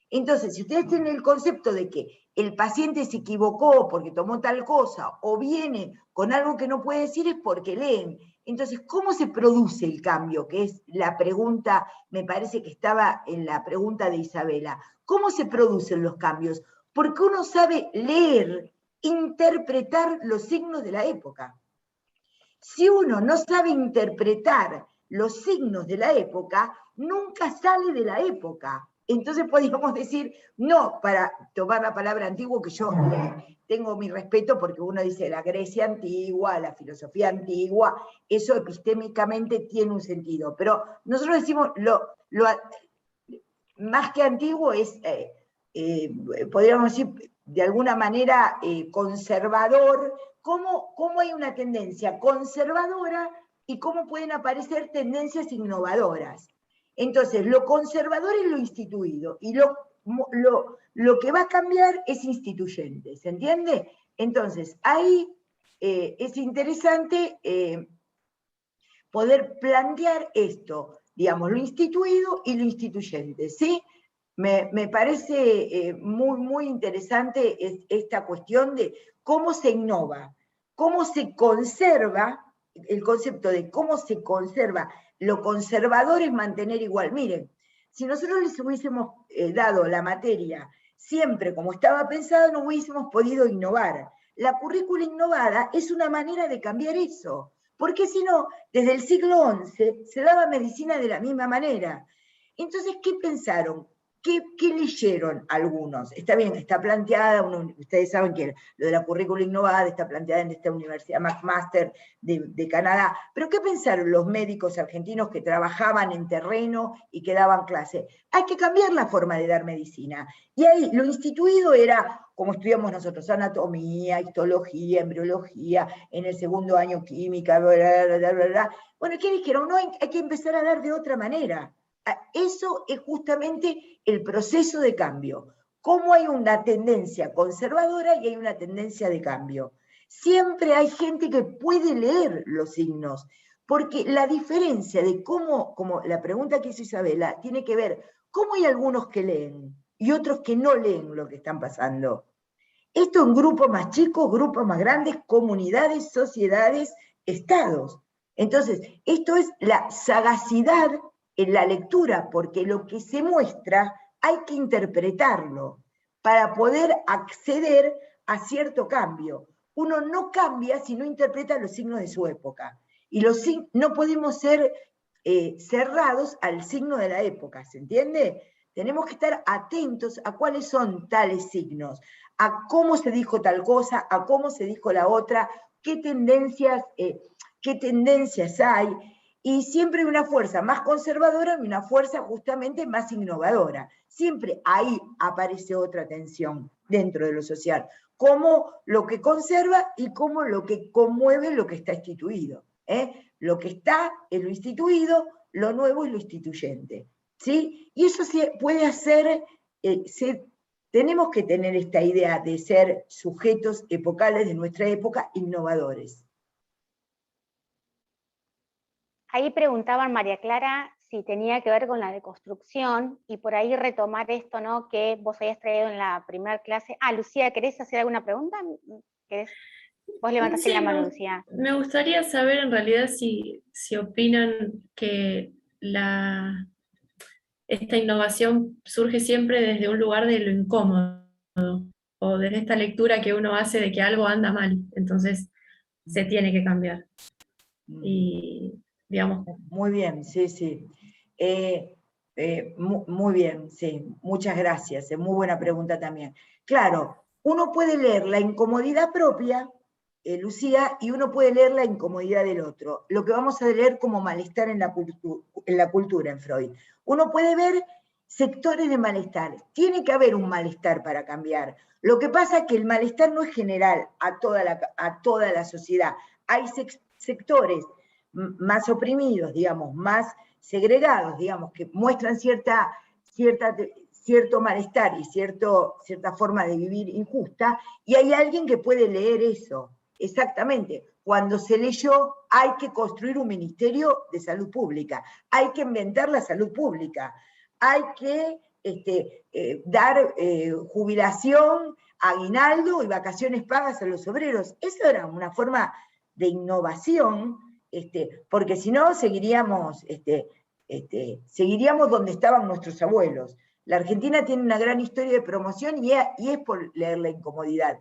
Speaker 1: Entonces, si ustedes tienen el concepto de que el paciente se equivocó porque tomó tal cosa, o viene con algo que no puede decir, es porque leen. Entonces, ¿cómo se produce el cambio? Que es la pregunta, me parece que estaba en la pregunta de Isabela. ¿Cómo se producen los cambios? Porque uno sabe leer, interpretar los signos de la época. Si uno no sabe interpretar los signos de la época, nunca sale de la época. Entonces podríamos decir, no, para tomar la palabra antiguo, que yo tengo mi respeto porque uno dice la Grecia antigua, la filosofía antigua, eso epistémicamente tiene un sentido, pero nosotros decimos más que antiguo es, podríamos decir, de alguna manera conservador. ¿Cómo hay una tendencia conservadora y cómo pueden aparecer tendencias innovadoras? Entonces, lo conservador es lo instituido y lo que va a cambiar es instituyente, ¿se entiende? Entonces, ahí es interesante poder plantear esto, digamos, lo instituido y lo instituyente, ¿sí? Me parece muy, muy interesante esta cuestión de cómo se innova, cómo se conserva, el concepto de cómo se conserva lo conservador es mantener igual. Miren, si nosotros les hubiésemos dado la materia siempre como estaba pensado, no hubiésemos podido innovar. La currícula innovada es una manera de cambiar eso, porque si no, desde el siglo XI se daba medicina de la misma manera. Entonces, ¿qué pensaron? ¿Qué leyeron algunos? Está bien, está planteada, ustedes saben que lo de la currícula innovada está planteada en esta Universidad McMaster de Canadá, pero ¿qué pensaron los médicos argentinos que trabajaban en terreno y que daban clase? Hay que cambiar la forma de dar medicina. Y ahí lo instituido era, como estudiamos nosotros, anatomía, histología, embriología, en el segundo año química, bla, bla, bla, bla, bla. Bueno, ¿qué dijeron? No, hay que empezar a dar de otra manera. Eso es justamente el proceso de cambio. Cómo hay una tendencia conservadora y hay una tendencia de cambio. Siempre hay gente que puede leer los signos, porque la diferencia de cómo, como la pregunta que hizo Isabela, tiene que ver cómo hay algunos que leen y otros que no leen lo que están pasando. Esto en grupos más chicos, grupos más grandes, comunidades, sociedades, estados. Entonces, esto es la sagacidad en la lectura, porque lo que se muestra hay que interpretarlo para poder acceder a cierto cambio. Uno no cambia si no interpreta los signos de su época. Y no podemos ser cerrados al signo de la época, ¿se entiende? Tenemos que estar atentos a cuáles son tales signos, a cómo se dijo tal cosa, a cómo se dijo la otra, qué tendencias hay, y siempre hay una fuerza más conservadora y una fuerza justamente más innovadora. Siempre ahí aparece otra tensión dentro de lo social, como lo que conserva y como lo que conmueve lo que está instituido. Lo que está es lo instituido, lo nuevo es lo instituyente. ¿Sí? Y eso se puede hacer, tenemos que tener esta idea de ser sujetos epocales de nuestra época, innovadores.
Speaker 3: Ahí preguntaban, María Clara, si tenía que ver con la deconstrucción, y por ahí retomar esto, ¿no?, que vos habías traído en la primera clase. Lucía, ¿querés hacer alguna pregunta? Vos levantaste la mano, Lucía.
Speaker 5: Me gustaría saber en realidad si opinan que esta innovación surge siempre desde un lugar de lo incómodo, o desde esta lectura que uno hace de que algo anda mal, entonces se tiene que cambiar. Y, digamos...
Speaker 1: Muy bien, sí, sí. Muy bien, sí. Muchas gracias. Muy buena pregunta también. Claro, uno puede leer la incomodidad propia, Lucía, y uno puede leer la incomodidad del otro. Lo que vamos a leer como malestar en la cultura, en Freud. Uno puede ver sectores de malestar. Tiene que haber un malestar para cambiar. Lo que pasa es que el malestar no es general a toda la sociedad. Hay sectores más oprimidos, digamos, más segregados, digamos, que muestran cierto malestar y cierta forma de vivir injusta, y hay alguien que puede leer eso. Exactamente. Cuando se leyó, hay que construir un ministerio de salud pública, hay que inventar la salud pública, hay que dar jubilación, aguinaldo y vacaciones pagas a los obreros. Eso era una forma de innovación, porque si no seguiríamos donde estaban nuestros abuelos. La Argentina tiene una gran historia de promoción y es por leer la incomodidad.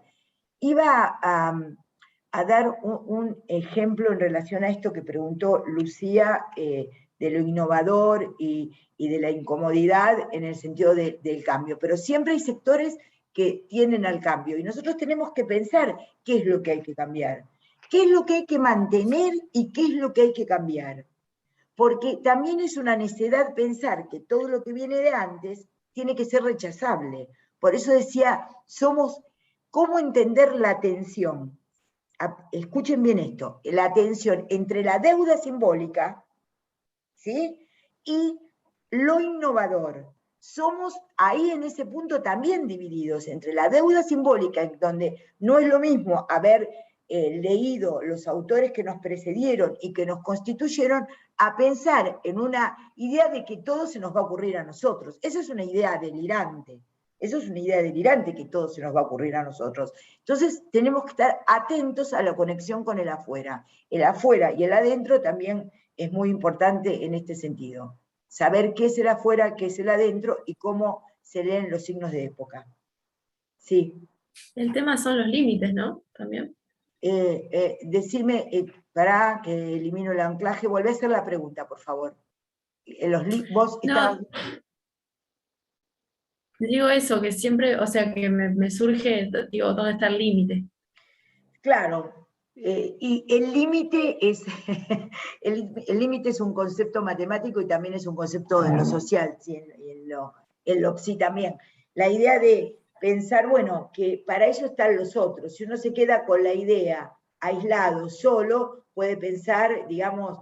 Speaker 1: Iba a dar un ejemplo en relación a esto que preguntó Lucía, de lo innovador y de la incomodidad en el sentido del cambio. Pero siempre hay sectores que tienden al cambio y nosotros tenemos que pensar qué es lo que hay que cambiar, qué es lo que hay que mantener y qué es lo que hay que cambiar. Porque también es una necedad pensar que todo lo que viene de antes tiene que ser rechazable. Por eso decía, ¿cómo entender la tensión? Escuchen bien esto, la tensión entre la deuda simbólica, ¿sí?, y lo innovador. Somos ahí en ese punto también divididos entre la deuda simbólica, en donde no es lo mismo haber leído los autores que nos precedieron y que nos constituyeron, a pensar en una idea de que todo se nos va a ocurrir a nosotros. Esa es una idea delirante. Eso es una idea delirante, que todo se nos va a ocurrir a nosotros. Entonces tenemos que estar atentos a la conexión con el afuera. El afuera y el adentro también es muy importante en este sentido. Saber qué es el afuera, qué es el adentro y cómo se leen los signos de época. Sí.
Speaker 5: El tema son los límites, ¿no? También.
Speaker 1: Decime, para que elimino el anclaje, volvé a hacer la pregunta, por favor. Vos estabas...
Speaker 5: Digo eso, que siempre, o sea, que me surge, digo, ¿dónde está el límite?
Speaker 1: Claro, y el límite es, el límite es un concepto matemático y también es un concepto en lo social, ¿sí? en lo psi también. La idea de pensar, bueno, que para eso están los otros. Si uno se queda con la idea aislado, solo, puede pensar, digamos,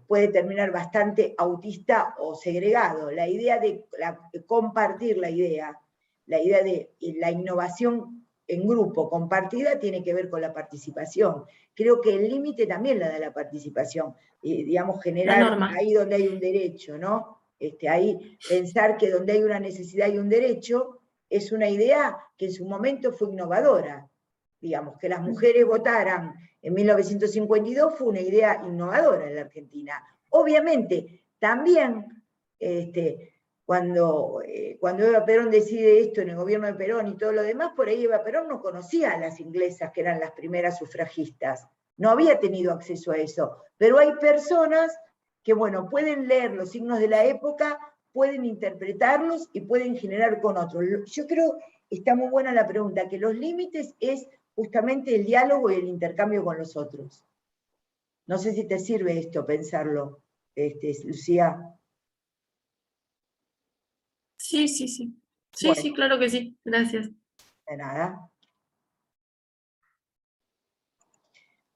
Speaker 1: puede terminar bastante autista o segregado. La idea de compartir la idea de la innovación en grupo, compartida, tiene que ver con la participación. Creo que el límite también la da la participación, digamos, generar ahí donde hay un derecho, ¿no? Ahí pensar que donde hay una necesidad y un derecho, es una idea que en su momento fue innovadora. Digamos, que las mujeres votaran en 1952 fue una idea innovadora en la Argentina. Obviamente, también, cuando Eva Perón decide esto en el gobierno de Perón y todo lo demás, por ahí Eva Perón no conocía a las inglesas que eran las primeras sufragistas, no había tenido acceso a eso, pero hay personas que, bueno, pueden leer los signos de la época, pueden interpretarlos y pueden generar con otros. Yo creo, está muy buena la pregunta, que los límites es justamente el diálogo y el intercambio con los otros. No sé si te sirve esto, pensarlo, Lucía.
Speaker 5: Sí, sí, sí. Sí,
Speaker 1: Bueno,
Speaker 5: sí, claro que sí. Gracias.
Speaker 1: De nada.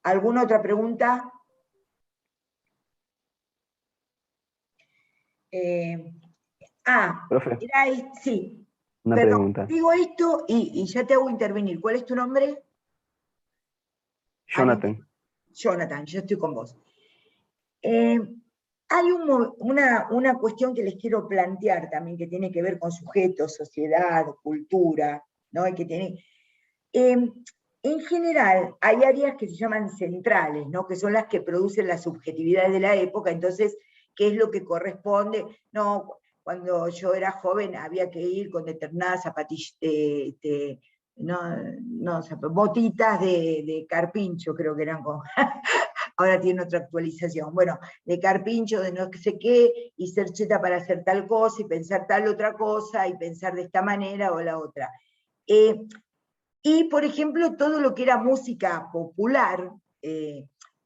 Speaker 1: ¿Alguna otra pregunta?
Speaker 6: Profe,
Speaker 1: Sí.
Speaker 6: una
Speaker 1: Perdón,
Speaker 6: pregunta.
Speaker 1: digo esto y ya te hago intervenir. ¿Cuál es tu nombre?
Speaker 6: Jonathan.
Speaker 1: Jonathan, yo estoy con vos. Hay una cuestión que les quiero plantear también, que tiene que ver con sujetos, sociedad, cultura, ¿no? En general, hay áreas que se llaman centrales, ¿no? Que son las que producen las subjetividades de la época. Entonces, ¿qué es lo que corresponde? No, cuando yo era joven había que ir con determinadas zapatillas, botitas de carpincho, creo que eran como... ahora tiene otra actualización, bueno, de carpincho, de no sé qué, y ser cheta para hacer tal cosa, y pensar tal otra cosa, y pensar de esta manera o la otra. Y, por ejemplo, todo lo que era música popular,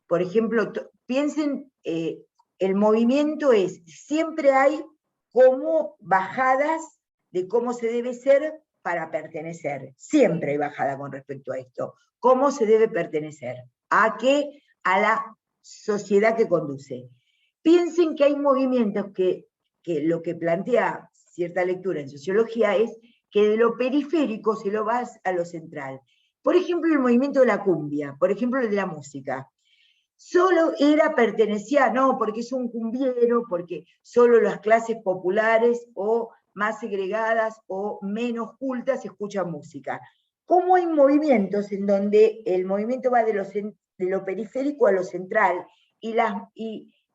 Speaker 1: por ejemplo, piensen, el movimiento siempre hay como bajadas de cómo se debe ser para pertenecer. Siempre hay bajada con respecto a esto. ¿Cómo se debe pertenecer? ¿A qué? A la sociedad que conduce. Piensen que hay movimientos que lo que plantea cierta lectura en sociología es que de lo periférico se lo vas a lo central. Por ejemplo, el movimiento de la cumbia, por ejemplo, el de la música. Solo pertenecía, no, porque es un cumbiero, porque solo las clases populares o más segregadas o menos cultas escuchan música. ¿Cómo hay movimientos en donde el movimiento va de lo periférico a lo central y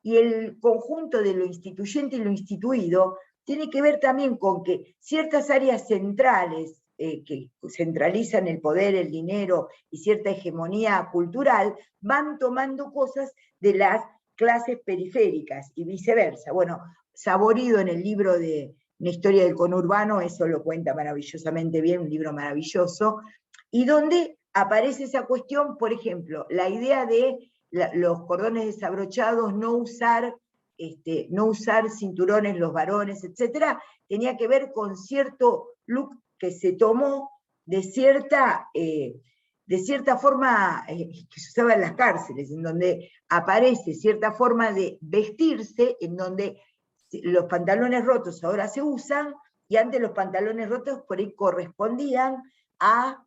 Speaker 1: el conjunto de lo instituyente y lo instituido tiene que ver también con que ciertas áreas centrales que centralizan el poder, el dinero y cierta hegemonía cultural, van tomando cosas de las clases periféricas y viceversa. Bueno, Saborido en el libro de Una historia del conurbano, eso lo cuenta maravillosamente bien, un libro maravilloso, y donde aparece esa cuestión, por ejemplo, la idea de los cordones desabrochados, no usar cinturones los varones, etcétera, tenía que ver con cierto look que se tomó de cierta forma que se usaba en las cárceles, en donde aparece cierta forma de vestirse, en donde los pantalones rotos ahora se usan, y antes los pantalones rotos por ahí correspondían a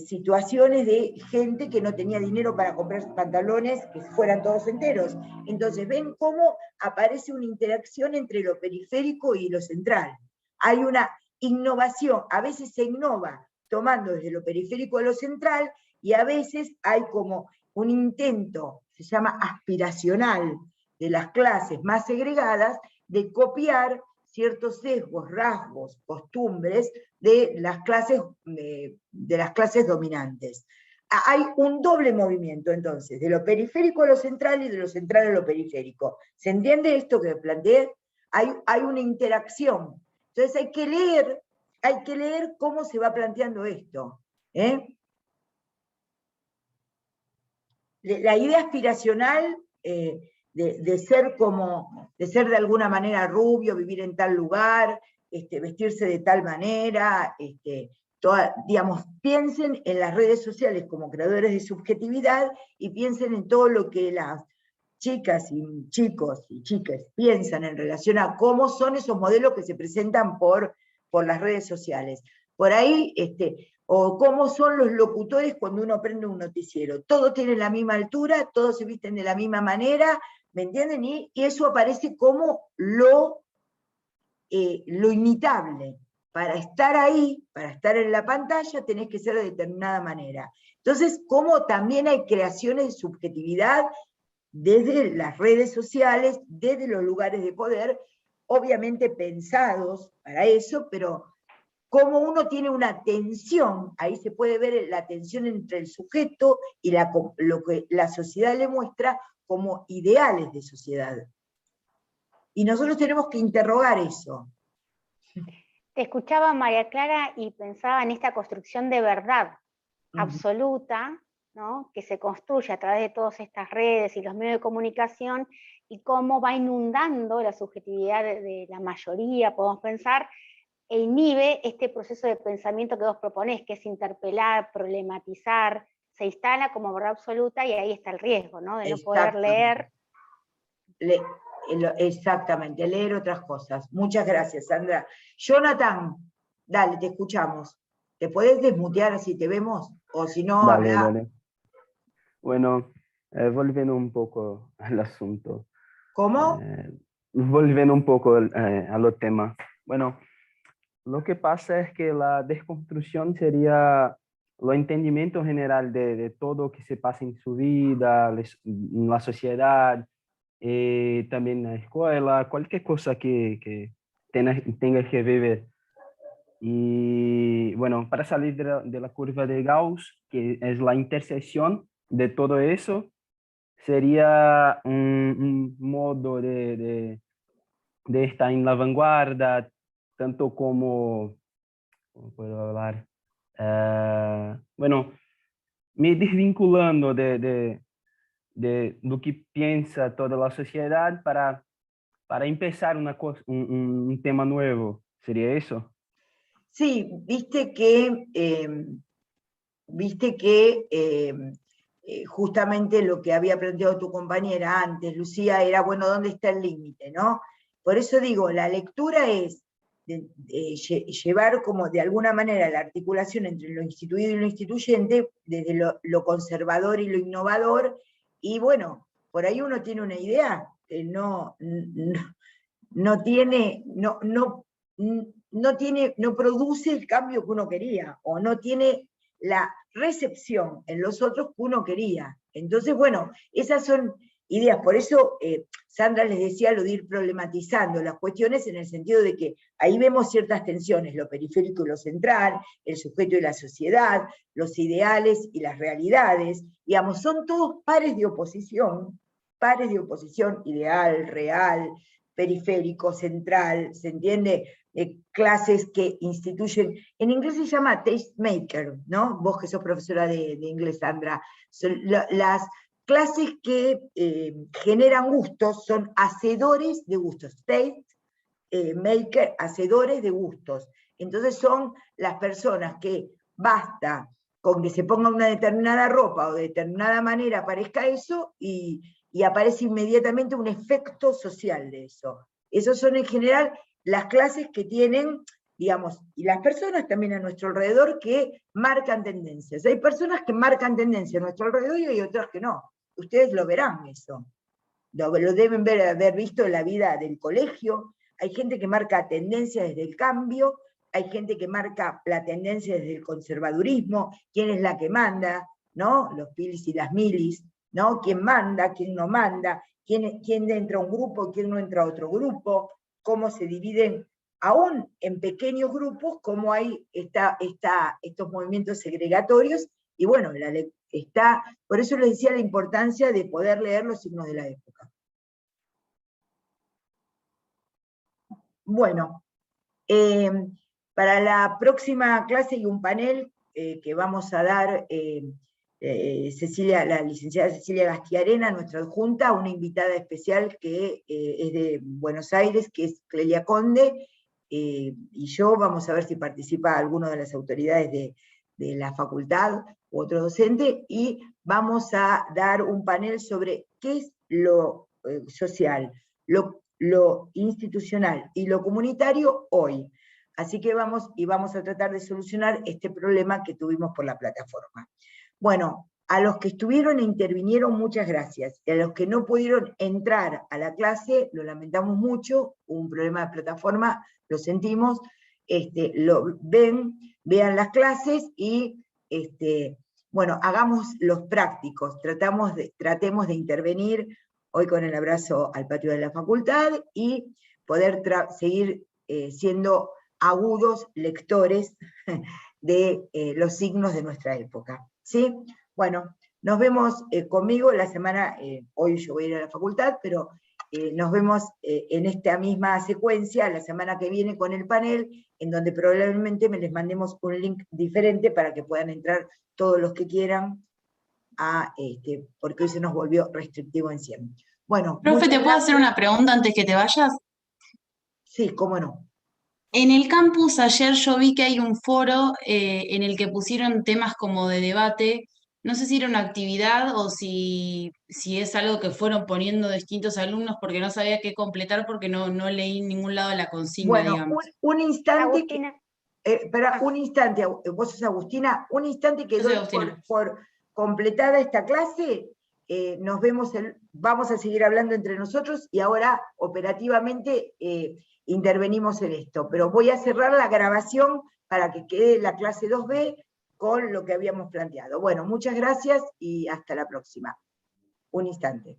Speaker 1: situaciones de gente que no tenía dinero para comprar pantalones que fueran todos enteros. Entonces ven cómo aparece una interacción entre lo periférico y lo central. Hay una innovación, a veces se innova tomando desde lo periférico a lo central, y a veces hay como un intento, se llama aspiracional, de las clases más segregadas de copiar ciertos sesgos, rasgos, costumbres de las clases dominantes. Hay un doble movimiento, entonces, de lo periférico a lo central y de lo central a lo periférico. ¿Se entiende esto que planteé? Hay una interacción. Entonces hay que leer cómo se va planteando esto. La idea aspiracional de ser de alguna manera rubio, vivir en tal lugar, vestirse de tal manera, digamos, piensen en las redes sociales como creadores de subjetividad y piensen en todo lo que las chicas y chicos y chicas piensan en relación a cómo son esos modelos que se presentan por las redes sociales. Por ahí, o cómo son los locutores cuando uno prende un noticiero. Todos tienen la misma altura, todos se visten de la misma manera, ¿me entienden? Y eso aparece como lo imitable. Para estar ahí, para estar en la pantalla, tenés que ser de determinada manera. Entonces, como también hay creaciones de subjetividad desde las redes sociales, desde los lugares de poder, obviamente pensados para eso, pero como uno tiene una tensión, ahí se puede ver la tensión entre el sujeto y lo que la sociedad le muestra como ideales de sociedad. Y nosotros tenemos que interrogar eso.
Speaker 3: Te escuchaba, María Clara, y pensaba en esta construcción de verdad absoluta, ¿no?, que se construye a través de todas estas redes y los medios de comunicación, y cómo va inundando la subjetividad de la mayoría, podemos pensar, e inhibe este proceso de pensamiento que vos proponés, que es interpelar, problematizar, se instala como verdad absoluta, y ahí está el riesgo, ¿no?, de no poder leer.
Speaker 1: Exactamente, leer otras cosas. Muchas gracias, Sandra. Jonathan, dale, te escuchamos. ¿Te puedes desmutear así te vemos? O si no,
Speaker 6: Dale,
Speaker 1: habla.
Speaker 6: dale. Bueno, volviendo un poco al asunto.
Speaker 1: ¿Cómo?
Speaker 6: Volviendo un poco al tema. Bueno, lo que pasa es que la desconstrucción sería el entendimiento general de todo lo que se pasa en su vida, en la sociedad, también en la escuela, cualquier cosa que tenga que vivir. Y bueno, para salir de la curva de Gauss, que es la intersección de todo eso, sería un modo de estar en la vanguardia, tanto como, ¿cómo puedo hablar? Bueno, me desvinculando de lo que piensa toda la sociedad para empezar un tema nuevo. ¿Sería eso?
Speaker 1: Sí, viste que justamente lo que había planteado tu compañera antes, Lucía, era, bueno, ¿dónde está el límite, no? Por eso digo, la lectura es llevar como de alguna manera la articulación entre lo instituido y lo instituyente, desde lo conservador y lo innovador, y bueno, por ahí uno tiene una idea que no produce el cambio que uno quería, o no tiene la recepción en los otros que uno quería. Entonces, bueno, esas son ideas. Por eso Sandra les decía lo de ir problematizando las cuestiones, en el sentido de que ahí vemos ciertas tensiones, lo periférico y lo central, el sujeto y la sociedad, los ideales y las realidades. Digamos, son todos pares de oposición, ideal, real, periférico, central, ¿se entiende? Clases que instituyen, en inglés se llama tastemaker, ¿no? Vos que sos profesora de inglés, Sandra, las clases que generan gustos son hacedores de gustos, taste maker, hacedores de gustos. Entonces son las personas que basta con que se ponga una determinada ropa o de determinada manera aparezca eso y aparece inmediatamente un efecto social de eso. Esos son en general las clases que tienen, digamos, y las personas también a nuestro alrededor que marcan tendencias. Hay personas que marcan tendencias a nuestro alrededor y hay otras que no. Ustedes lo verán eso. Lo deben haber visto en la vida del colegio. Hay gente que marca tendencias desde el cambio, hay gente que marca la tendencia desde el conservadurismo, quién es la que manda, ¿no? Los pilis y las milis. ¿no? ¿Quién manda, quién no manda? ¿Quién entra a un grupo, quién no entra a otro grupo? ¿Cómo se dividen, aún en pequeños grupos, cómo hay estos movimientos segregatorios? Y bueno, por eso les decía la importancia de poder leer los signos de la época. Bueno, para la próxima clase hay un panel que vamos a dar la licenciada Cecilia Gastiarena, nuestra adjunta, una invitada especial que es de Buenos Aires, que es Clelia Conde, y yo. Vamos a ver si participa alguno de las autoridades de la facultad u otro docente, y vamos a dar un panel sobre qué es lo social, lo institucional y lo comunitario hoy. Así que vamos a tratar de solucionar este problema que tuvimos por la plataforma. Bueno, a los que estuvieron e intervinieron, muchas gracias. Y a los que no pudieron entrar a la clase, lo lamentamos mucho, hubo un problema de plataforma, lo sentimos, vean las clases y, bueno, hagamos los prácticos, tratemos de intervenir hoy con el abrazo al patio de la facultad y poder seguir siendo agudos lectores de los signos de nuestra época. ¿Sí? Bueno, nos vemos conmigo la semana, hoy yo voy a ir a la facultad, pero nos vemos en esta misma secuencia la semana que viene con el panel, en donde probablemente les mandemos un link diferente para que puedan entrar todos los que quieran, porque hoy se nos volvió restrictivo en 100. Bueno,
Speaker 7: profe, ¿te puedo hacer una pregunta antes que te vayas?
Speaker 1: Sí, cómo no.
Speaker 7: En el campus ayer yo vi que hay un foro en el que pusieron temas como de debate. No sé si era una actividad o si es algo que fueron poniendo distintos alumnos, porque no sabía qué completar porque no leí en ningún lado la consigna,
Speaker 1: bueno,
Speaker 7: digamos.
Speaker 1: Un instante.
Speaker 3: Agustina.
Speaker 1: Un instante, vos sos Agustina, un instante que doy por completada esta clase. Nos vemos, vamos a seguir hablando entre nosotros y ahora operativamente intervenimos en esto, pero voy a cerrar la grabación para que quede la clase 2B con lo que habíamos planteado. Bueno, muchas gracias y hasta la próxima. Un instante.